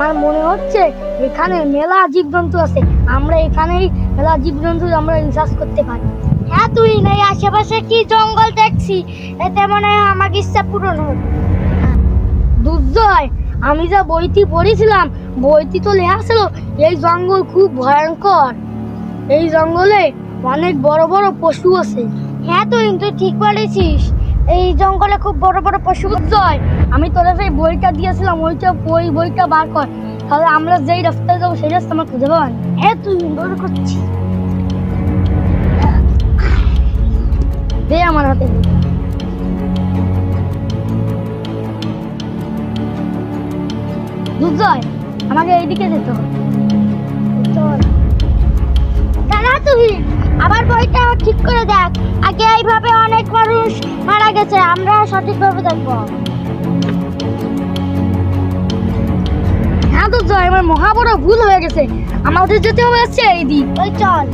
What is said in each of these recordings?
আমার মনে হচ্ছে এখানে মেলা জীবজন্তু আছে, আমরা এখানেই মেলা জীবজন্তু আমরা রিসার্চ করতে পারি। হ্যাঁ তুই এই আশেপাশে কি জঙ্গল দেখছি, এতে মনে হয় আমার ইচ্ছা পূরণ হবে। দুর্জয়, আমি যা বইটি পড়েছিলাম বইটি তো লেখা ছিল এই জঙ্গল খুব ভয়ঙ্কর, এই জঙ্গলে অনেক বড় বড় পশু আছে। হ্যাঁ তুই ঠিক বলেছিস, এই জঙ্গলে খুব বড় বড় পশু। দুর্জয়, আমি তোরা যে বইটা দিয়েছিলাম বইটা বার কর, তাহলে আমরা যেই রাস্তায় যাবো সেই রাস্তা আমরা খুঁজে পাবো। হ্যাঁ তুই বার করছি, দে আমার হাতে। দুর্জয়, আমাকে এইদিকে যেতে হবে। চল দাঁড়া, তুই আবার বইটা ঠিক করে দেখ। আগে এইভাবে অনেক মানুষ মারা গেছে, আমরা সঠিকভাবে দেখবো। হ্যাঁ দুর্জয়, আমার মহা বড় ভুল হয়ে গেছে, আমাদের যেতে হবে হচ্ছে এই দিক। ওই চল।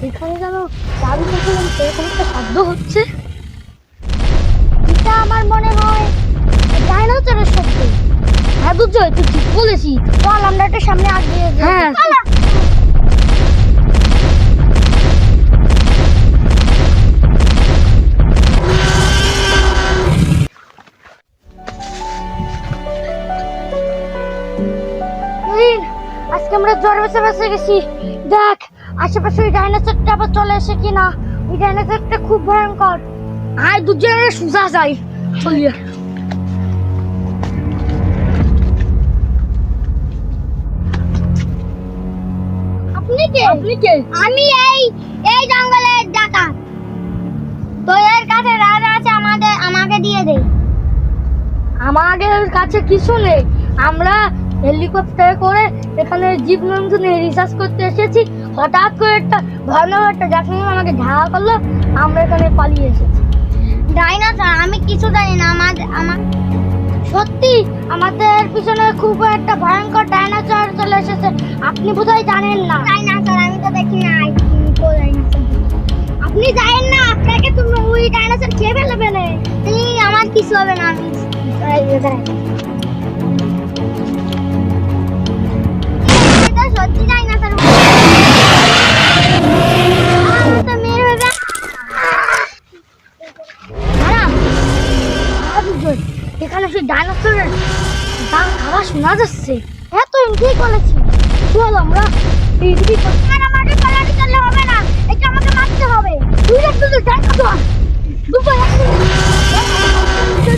এখানে যেন চাবি থাকলাম সেরকম একটা শব্দ হচ্ছে, এটা আমার মনে হয় ডাইনোসরের শব্দ। হ্যাঁ দুর্জয়, তুই ঠিক বলেছিস, চল আমরা একটা সামনে আগিয়ে যাই। হ্যাঁ আজকে আমরা জ্বর বেঁচে গেছি। দেখ আশেপাশে ওই ডাইনোসরটা আবার চলে এসে কিনা, ওই ডাইনোসরটা খুব ভয়ঙ্কর। আয় দুজনে সোজা যাই, চলিয়ে। আপনি কে? আমি এই জঙ্গলের ডাকাত। তো এর কাছে রাজা আছে, আমাকে দিয়ে দে। আমাদের কাছে কিছু নেই, আমরা হেলিকপ্টারে করে এখানে জীবজন্তু নিয়ে রিসার্চ করতে এসেছি। হঠাৎ করে একটা ভয়ানক একটা ডাকাত আমাকে ধাওয়া করলো, আমরা এখানে পালিয়ে এসেছি। ডাইনোসর? আমি কিছু জানি না। আমার সত্যি আমাদের পিছনে খুব একটা ভয়ঙ্কর ডাইনোসর চলে এসেছে, আপনি বোধহয় জানেন না। ডাইনোসর আমি তো দেখি নাই। আপনি জানেন না, আপনাকে তুমি ওই ডাইনোসর খেয়ে ফেলবে না। আমার কিছু হবে না, আমি সত্যি ডাইনোসর। এখানে সেই ডাইনোসরের দাম খাওয়া শোনা যাচ্ছে। হ্যাঁ তুই ঠিক বলেছিস, চল আমরা এইদিকে। আমাকে পালাতে চলে হবে না, এটা আমাকে মারতে হবে। তুই একটু ডাইনোসর দুপায়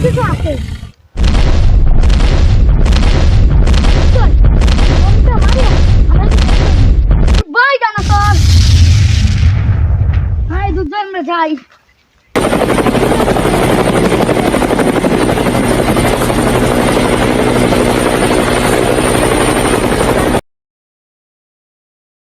কিছু আছে। চল বাই ডাইনোসর। হাই দুজন আমরা যাই।